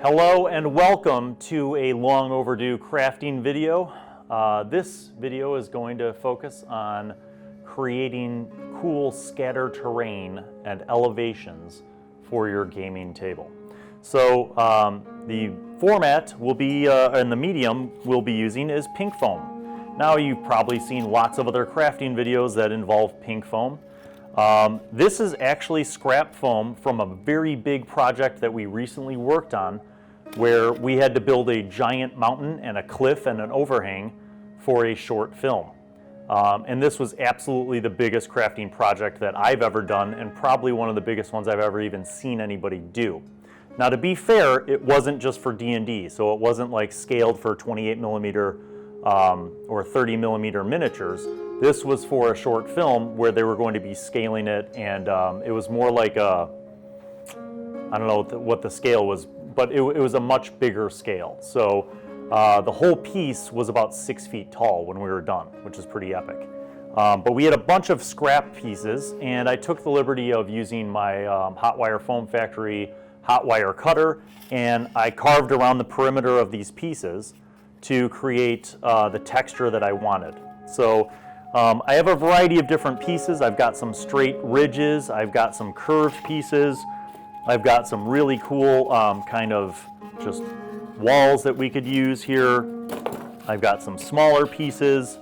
Hello and welcome to a long overdue crafting video. This video is going to focus on creating cool scatter terrain and elevations for your gaming table. So the format will be, and the medium we'll be using is pink foam. Now you've probably seen lots of other crafting videos that involve pink foam. This is actually scrap foam from a very big project that we recently worked on, where we had to build a giant mountain and a cliff and an overhang for a short film. And this was absolutely the biggest crafting project that I've ever done, and probably one of the biggest ones I've ever even seen anybody do. Now, to be fair, it wasn't just for D&D, so it wasn't like scaled for 28 millimeter or 30 millimeter miniatures. This was for a short film where they were going to be scaling it, and it was more like a, I don't know what the scale was, but it was a much bigger scale. So the whole piece was about 6 feet tall when we were done, which is pretty epic. But we had a bunch of scrap pieces, and I took the liberty of using my Hot Wire Foam Factory hot wire cutter, and I carved around the perimeter of these pieces to create the texture that I wanted. So I have a variety of different pieces. I've got some straight ridges, I've got some curved pieces, I've got some really cool kind of just walls that we could use here. I've got some smaller pieces,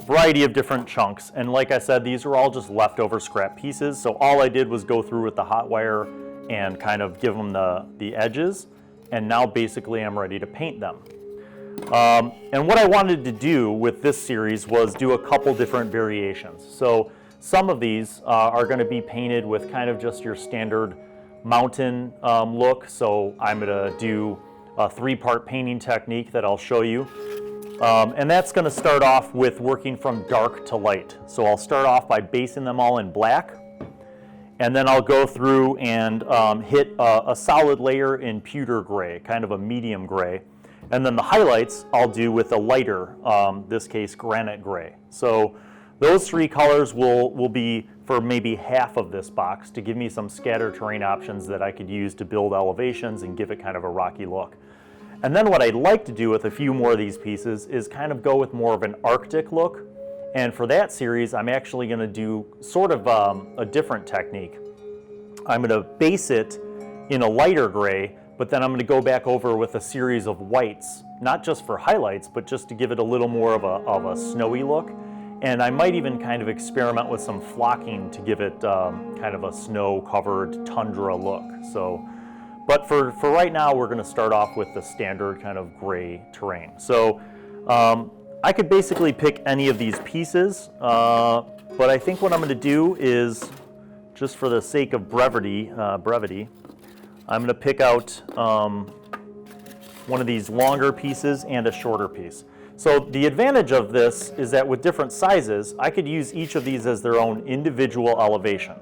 variety of different chunks. And like I said, these are all just leftover scrap pieces. So all I did was go through with the hot wire and kind of give them the edges. And now basically I'm ready to paint them. And what I wanted to do with this series was do a couple different variations. So some of these are going to be painted with kind of just your standard mountain look. So I'm going to do a 3-part painting technique that I'll show you. And that's going to start off with working from dark to light. So I'll start off by basing them all in black. And then I'll go through and hit a solid layer in pewter gray, kind of a medium gray. And then the highlights I'll do with a lighter, this case granite gray. So those 3 colors will be for maybe half of this box to give me some scatter terrain options that I could use to build elevations and give it kind of a rocky look. And then what I'd like to do with a few more of these pieces is kind of go with more of an Arctic look. And for that series, I'm actually going to do sort of a different technique. I'm going to base it in a lighter gray, but then I'm going to go back over with a series of whites, not just for highlights, but just to give it a little more of a snowy look. And I might even kind of experiment with some flocking to give it kind of a snow-covered tundra look. So, but for right now, we're going to start off with the standard kind of gray terrain. So I could basically pick any of these pieces, but I think what I'm going to do is, just for the sake of brevity, I'm going to pick out one of these longer pieces and a shorter piece. So the advantage of this is that with different sizes, I could use each of these as their own individual elevation,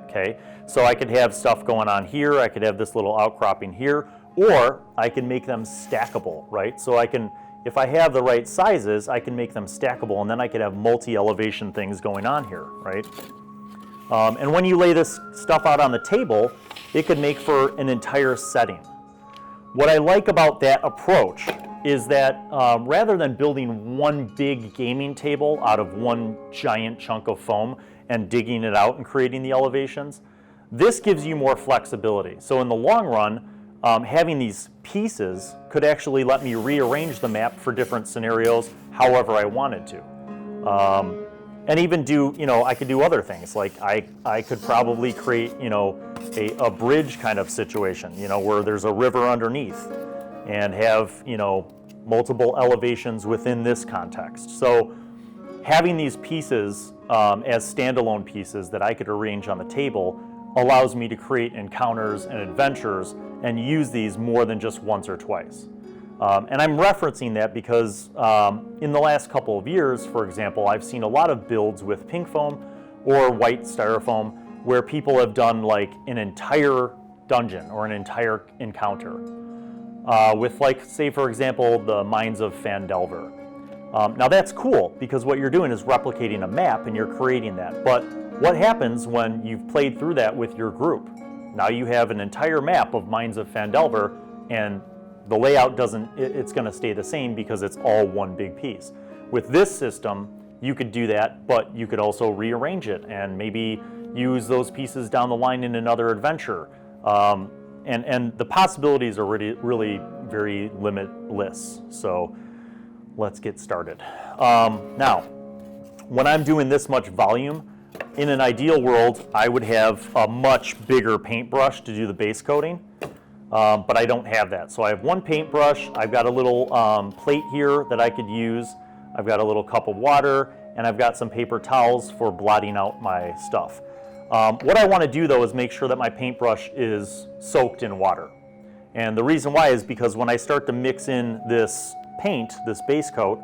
okay? So I could have stuff going on here, I could have this little outcropping here, or I can make them stackable, right? So I can, if I have the right sizes, I can make them stackable, and then I could have multi-elevation things going on here, right? And when you lay this stuff out on the table, it could make for an entire setting. What I like about that approach is that rather than building one big gaming table out of one giant chunk of foam and digging it out and creating the elevations, this gives you more flexibility. So in the long run, having these pieces could actually let me rearrange the map for different scenarios however I wanted to. And even do, I could do other things. Like I could probably create, a bridge kind of situation, where there's a river underneath and have, multiple elevations within this context. So having these pieces as standalone pieces that I could arrange on the table allows me to create encounters and adventures and use these more than just once or twice. And I'm referencing that because in the last couple of years, for example, I've seen a lot of builds with pink foam or white styrofoam where people have done like an entire dungeon or an entire encounter with, like, say for example, the Mines of Phandelver. Now that's cool because what you're doing is replicating a map and you're creating that. But what happens when you've played through that with your group? Now you have an entire map of Mines of Phandelver and the layout doesn't, it's going to stay the same because it's all one big piece. With this system, you could do that, but you could also rearrange it and maybe use those pieces down the line in another adventure. And the possibilities are really very limitless. So let's get started. Now, when I'm doing this much volume, in an ideal world, I would have a much bigger paintbrush to do the base coating. But I don't have that. So I have one paintbrush, I've got a little plate here that I could use, I've got a little cup of water, and I've got some paper towels for blotting out my stuff. What I want to do though is make sure that my paintbrush is soaked in water. And the reason why is because when I start to mix in this paint, this base coat,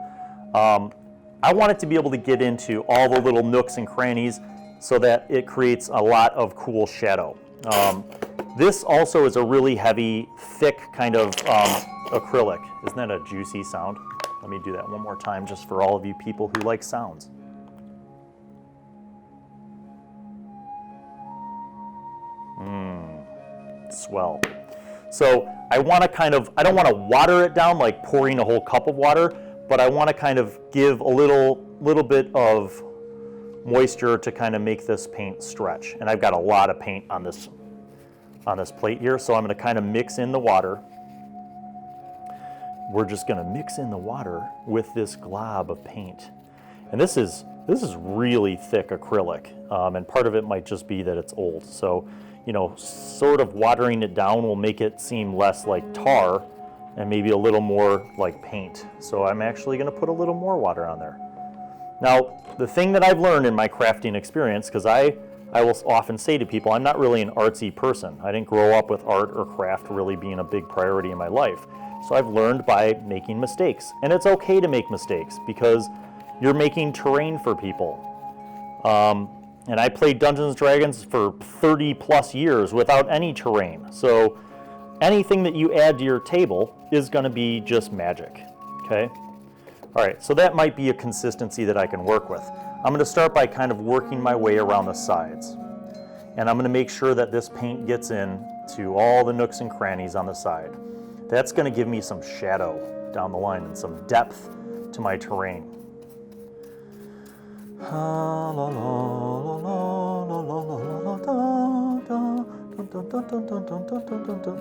I want it to be able to get into all the little nooks and crannies so that it creates a lot of cool shadow. This also is a really heavy, thick kind of acrylic. Isn't that a juicy sound? Let me do that one more time just for all of you people who like sounds. Swell. So I want to kind of, I don't want to water it down like pouring a whole cup of water, but I want to kind of give a little bit of moisture to kind of make this paint stretch. And I've got a lot of paint on this plate here, so I'm going to kind of mix in the water. We're just going to mix in the water with this glob of paint. And this is really thick acrylic, and part of it might just be that it's old. So, you know, sort of watering it down will make it seem less like tar and maybe a little more like paint. So I'm actually going to put a little more water on there. Now, the thing that I've learned in my crafting experience, because I will often say to people, I'm not really an artsy person. I didn't grow up with art or craft really being a big priority in my life. So I've learned by making mistakes. And it's okay to make mistakes because you're making terrain for people. And I played Dungeons & Dragons for 30 plus years without any terrain. So anything that you add to your table is going to be just magic, okay? All right, so that might be a consistency that I can work with. I'm going to start by kind of working my way around the sides. And I'm going to make sure that this paint gets in to all the nooks and crannies on the side. That's going to give me some shadow down the line and some depth to my terrain.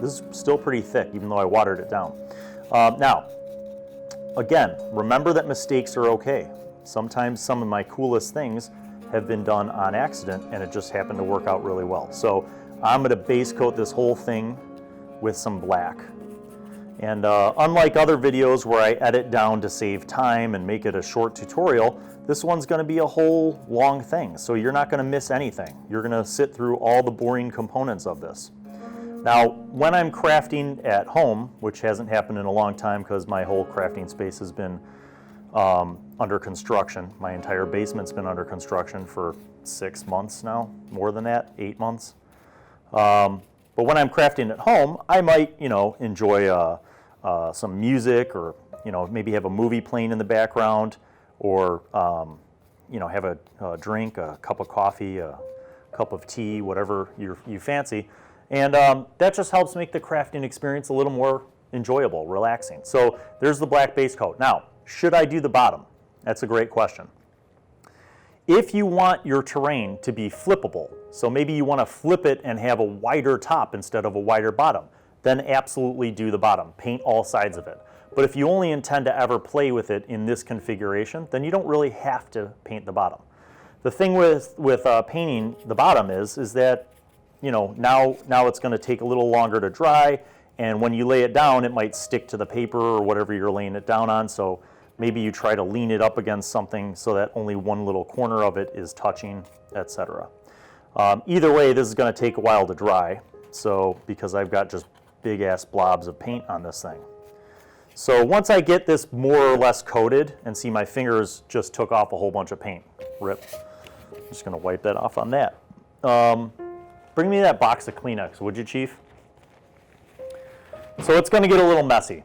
This is still pretty thick, even though I watered it down. Now, again, remember that mistakes are okay. Sometimes some of my coolest things have been done on accident and it just happened to work out really well. So I'm going to base coat this whole thing with some black. And unlike other videos where I edit down to save time and make it a short tutorial, this one's going to be a whole long thing. So you're not going to miss anything. You're going to sit through all the boring components of this. Now, when I'm crafting at home, which hasn't happened in a long time because my whole crafting space has been under construction. My entire basement's been under construction for 6 months now, more than that, 8 months. But when I'm crafting at home, I might, you know, enjoy some music, or, you know, maybe have a movie playing in the background, or, you know, have a drink, a cup of coffee, a cup of tea, whatever you fancy. And that just helps make the crafting experience a little more enjoyable, relaxing. So there's the black base coat. Now, should I do the bottom? That's a great question. If you want your terrain to be flippable, so maybe you want to flip it and have a wider top instead of a wider bottom, then absolutely do the bottom. Paint all sides of it. But if you only intend to ever play with it in this configuration, then you don't really have to paint the bottom. The thing with painting the bottom is that, you know, now it's going to take a little longer to dry, and when you lay it down, it might stick to the paper or whatever you're laying it down on. So maybe you try to lean it up against something so that only one little corner of it is touching, etc. Either way, this is going to take a while to dry, so because I've got just big ass blobs of paint on this thing. So once I get this more or less coated, and see my fingers just took off a whole bunch of paint. Rip. I'm just going to wipe that off on that. Bring me that box of Kleenex, would you, Chief? So it's going to get a little messy.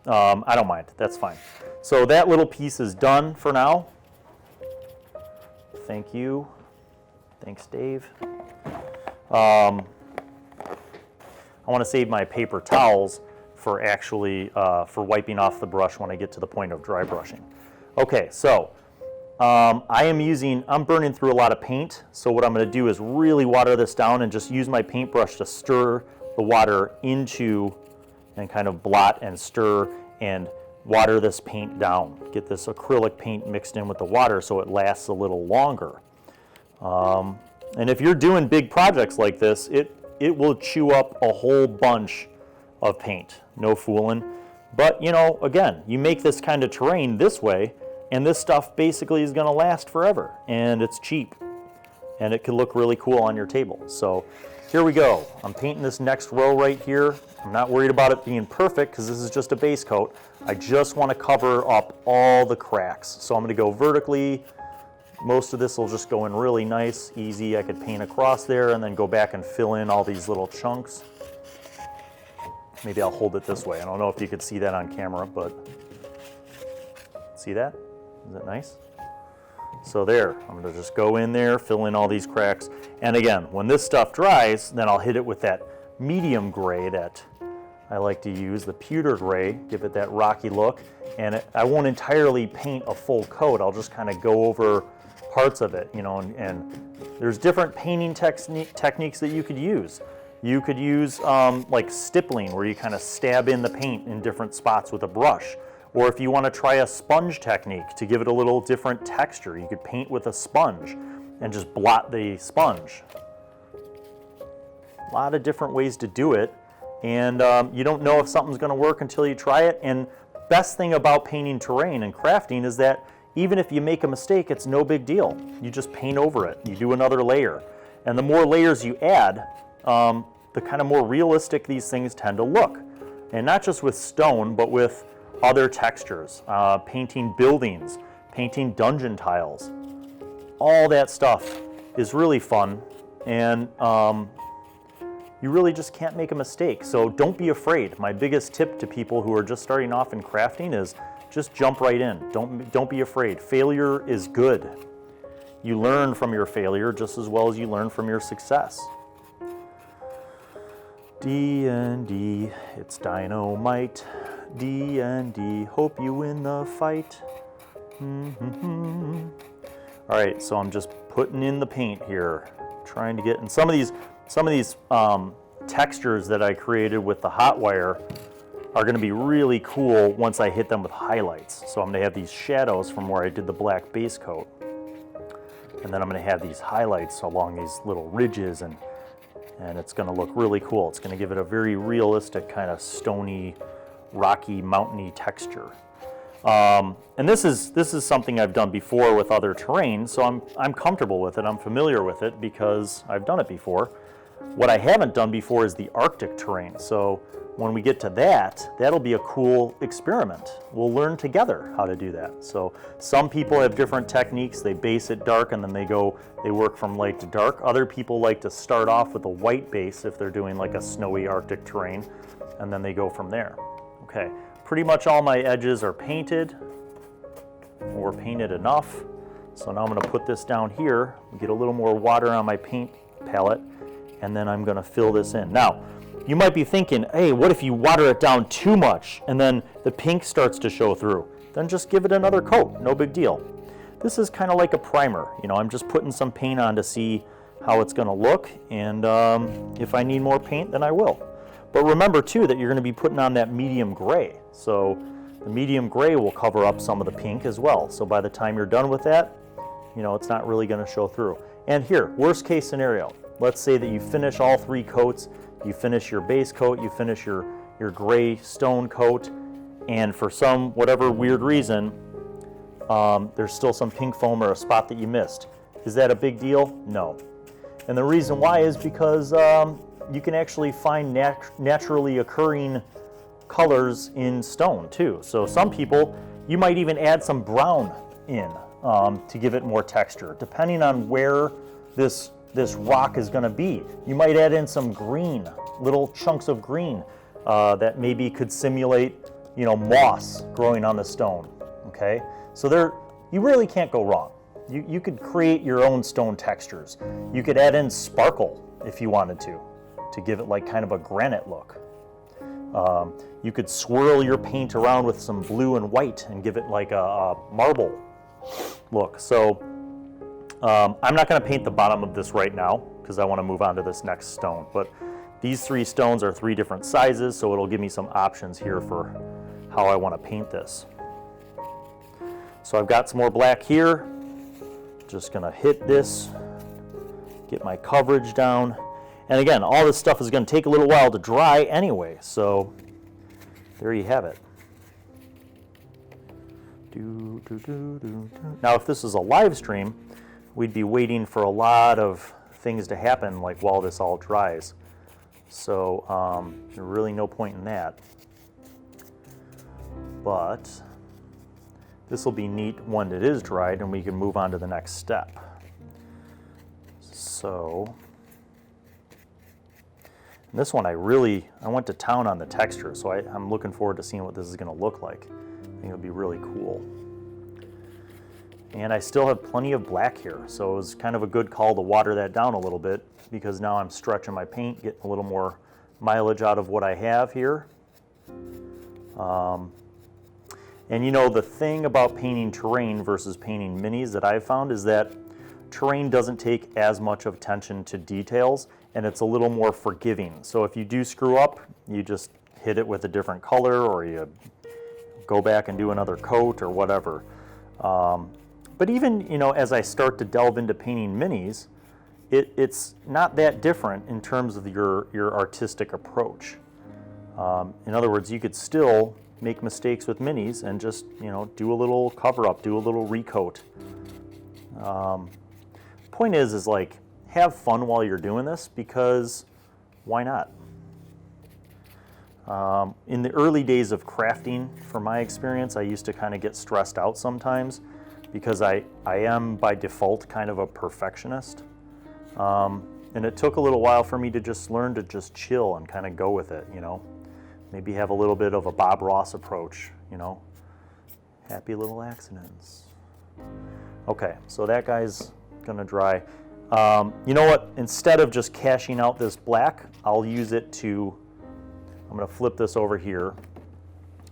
I don't mind. That's fine. So that little piece is done for now. Thank you. Thanks, Dave. I want to save my paper towels for actually for wiping off the brush when I get to the point of dry brushing. Okay, so I'm burning through a lot of paint, so what I'm going to do is really water this down and just use my paintbrush to stir the water into and kind of blot and stir and water this paint down. Get this acrylic paint mixed in with the water so it lasts a little longer. And if you're doing big projects like this, it will chew up a whole bunch of paint, no fooling. But you know, again, you make this kind of terrain this way, and this stuff basically is going to last forever, and it's cheap, and it can look really cool on your table. So here we go. I'm painting this next row right here. I'm not worried about it being perfect because this is just a base coat. I just want to cover up all the cracks. So I'm going to go vertically. Most of this will just go in really nice, easy. I could paint across there and then go back and fill in all these little chunks. Maybe I'll hold it this way. I don't know if you could see that on camera, but see that? Is that nice? So there, I'm going to just go in there, fill in all these cracks. And again, when this stuff dries, then I'll hit it with that medium gray that I like to use, the pewter gray, give it that rocky look. And I won't entirely paint a full coat. I'll just kind of go over parts of it, you know, and there's different painting techniques that you could use. You could use like stippling, where you kind of stab in the paint in different spots with a brush. Or if you want to try a sponge technique to give it a little different texture, you could paint with a sponge and just blot the sponge. A lot of different ways to do it, and you don't know if something's going to work until you try it. And best thing about painting terrain and crafting is that even if you make a mistake, it's no big deal. You just paint over it. You do another layer. And the more layers you add, the kind of more realistic these things tend to look. And not just with stone, but with other textures, painting buildings, painting dungeon tiles. All that stuff is really fun, and you really just can't make a mistake. So don't be afraid. My biggest tip to people who are just starting off in crafting is just jump right in. Don't be afraid. Failure is good. You learn from your failure just as well as you learn from your success. D&D, it's dynamite. D&D, hope you win the fight. All right, so I'm just putting in the paint here, trying to get in some of these textures that I created with the hot wire are going to be really cool once I hit them with highlights. So I'm going to have these shadows from where I did the black base coat, and then I'm going to have these highlights along these little ridges, and it's going to look really cool. It's going to give it a very realistic kind of stony, rocky, mountainy texture. And this is something I've done before with other terrain, so I'm comfortable with it. I'm familiar with it because I've done it before. What I haven't done before is the Arctic terrain. So when we get to that, that'll be a cool experiment. We'll learn together how to do that. So some people have different techniques. They base it dark and then they work from light to dark. Other people like to start off with a white base if they're doing like a snowy Arctic terrain, and then they go from there. Okay, pretty much all my edges are painted, or painted enough. So now I'm going to put this down here, get a little more water on my paint palette, and then I'm going to fill this in. Now, you might be thinking, hey, what if you water it down too much and then the pink starts to show through? Then just give it another coat, no big deal. This is kind of like a primer. You know, I'm just putting some paint on to see how it's going to look, and if I need more paint, then I will. But remember too that you're going to be putting on that medium gray. So the medium gray will cover up some of the pink as well. So by the time you're done with that, you know, it's not really going to show through. And here, worst case scenario, let's say that you finish all 3 coats, you finish your base coat, you finish your gray stone coat, and for some whatever weird reason, there's still some pink foam or a spot that you missed. Is that a big deal? No. And the reason why is because you can actually find naturally occurring colors in stone too. So some people, you might even add some brown in to give it more texture, depending on where this rock is going to be. You might add in some green, little chunks of green that maybe could simulate, you know, moss growing on the stone. Okay, so you really can't go wrong. You could create your own stone textures. You could add in sparkle if you wanted to give it like kind of a granite look. You could swirl your paint around with some blue and white and give it like a marble look. So I'm not going to paint the bottom of this right now because I want to move on to this next stone. But these 3 stones are 3 different sizes, so it'll give me some options here for how I want to paint this. So I've got some more black here. Just going to hit this, get my coverage down. And again, all this stuff is going to take a little while to dry anyway, so there you have it. Now, if this is a live stream, we'd be waiting for a lot of things to happen, like while this all dries. So there's really no point in that. But this will be neat when it is dried, and we can move on to the next step. So this one, I went to town on the texture, so I'm looking forward to seeing what this is going to look like. I think it'll be really cool. And I still have plenty of black here, so it was kind of a good call to water that down a little bit, because now I'm stretching my paint, getting a little more mileage out of what I have here. And you know, the thing about painting terrain versus painting minis that I've found is that terrain doesn't take as much of attention to details, and it's a little more forgiving. So if you do screw up, you just hit it with a different color, or you go back and do another coat or whatever. But even, you know, as I start to delve into painting minis, it's not that different in terms of your artistic approach. In other words, you could still make mistakes with minis and just, you know, do a little cover up, do a little recoat. Point is like, have fun while you're doing this, because why not? In the early days of crafting, from my experience, I used to kind of get stressed out sometimes, because I am by default kind of a perfectionist. And it took a little while for me to just learn to just chill and kind of go with it, you know. Maybe have a little bit of a Bob Ross approach, you know. Happy little accidents. Okay, so that guy's gonna dry. You know what? Instead of just cashing out this black, I'll use it to, I'm gonna flip this over here,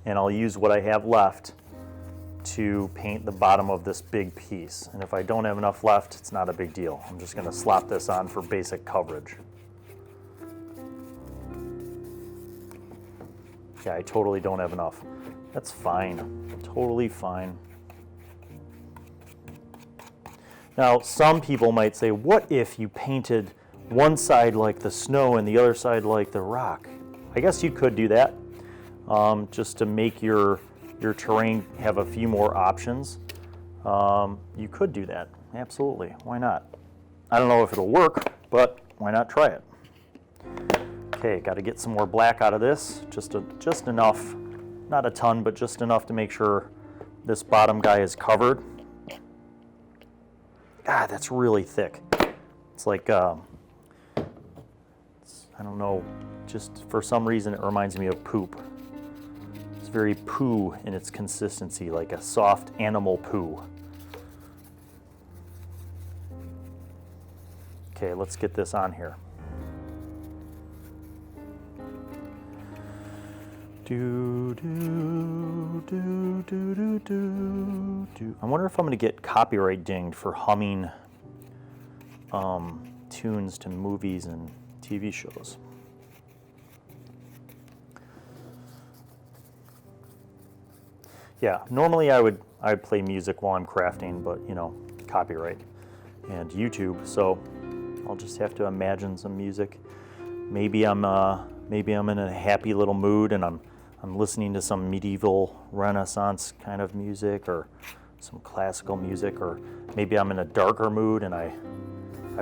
and I'll use what I have left to paint the bottom of this big piece. And if I don't have enough left, it's not a big deal. I'm just gonna slap this on for basic coverage. Yeah, I totally don't have enough. That's fine, totally fine. Now, some people might say, what if you painted one side like the snow and the other side like the rock? I guess you could do that, just to make your terrain have a few more options. You could do that, absolutely, why not? I don't know if it'll work, but why not try it? Okay, got to get some more black out of this, just enough, not a ton, but just enough to make sure this bottom guy is covered. God, that's really thick. It's like, I don't know, just for some reason it reminds me of poop. It's very poo in its consistency, like a soft animal poo. Okay, let's get this on here. I wonder if I'm going to get copyright dinged for humming tunes to movies and TV shows. Yeah, normally I'd play music while I'm crafting, but you know, copyright and YouTube, so I'll just have to imagine some music. Maybe I'm in a happy little mood and I'm listening to some medieval Renaissance kind of music, or some classical music, or maybe I'm in a darker mood and I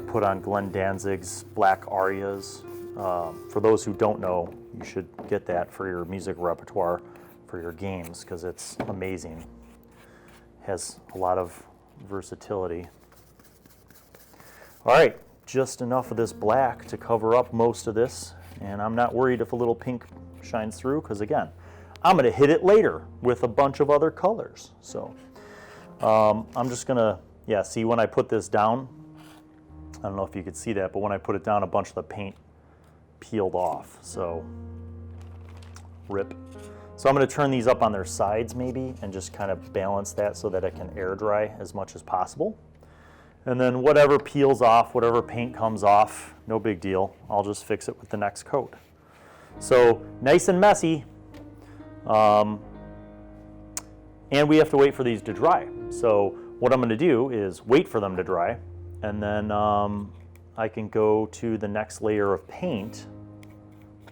put on Glenn Danzig's Black Arias. For those who don't know, you should get that for your music repertoire for your games, because it's amazing. Has a lot of versatility. All right, just enough of this black to cover up most of this, and I'm not worried if a little pink shines through, because again, I'm going to hit it later with a bunch of other colors. So I'm just going to, yeah, see when I put this down, I don't know if you could see that, but when I put it down, a bunch of the paint peeled off. So rip. So I'm going to turn these up on their sides maybe and just kind of balance that so that it can air dry as much as possible. And then whatever peels off, whatever paint comes off, no big deal. I'll just fix it with the next coat. So nice and messy. And we have to wait for these to dry. So what I'm going to do is wait for them to dry, and then I can go to the next layer of paint,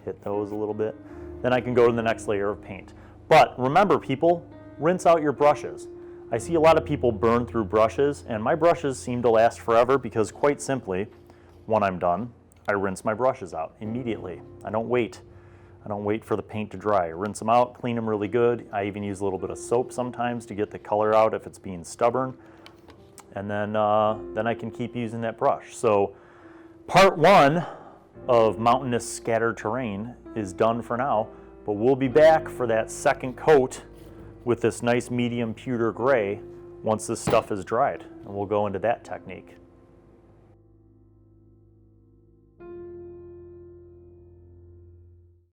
hit those a little bit, then I can go to the next layer of paint. But remember people, rinse out your brushes. I see a lot of people burn through brushes, and my brushes seem to last forever because quite simply, when I'm done, I rinse my brushes out immediately. I don't wait. I don't wait for the paint to dry. I rinse them out, clean them really good. I even use a little bit of soap sometimes to get the color out if it's being stubborn. And then I can keep using that brush. So part one of mountainous scattered terrain is done for now, but we'll be back for that second coat with this nice medium pewter gray once this stuff is dried, and we'll go into that technique.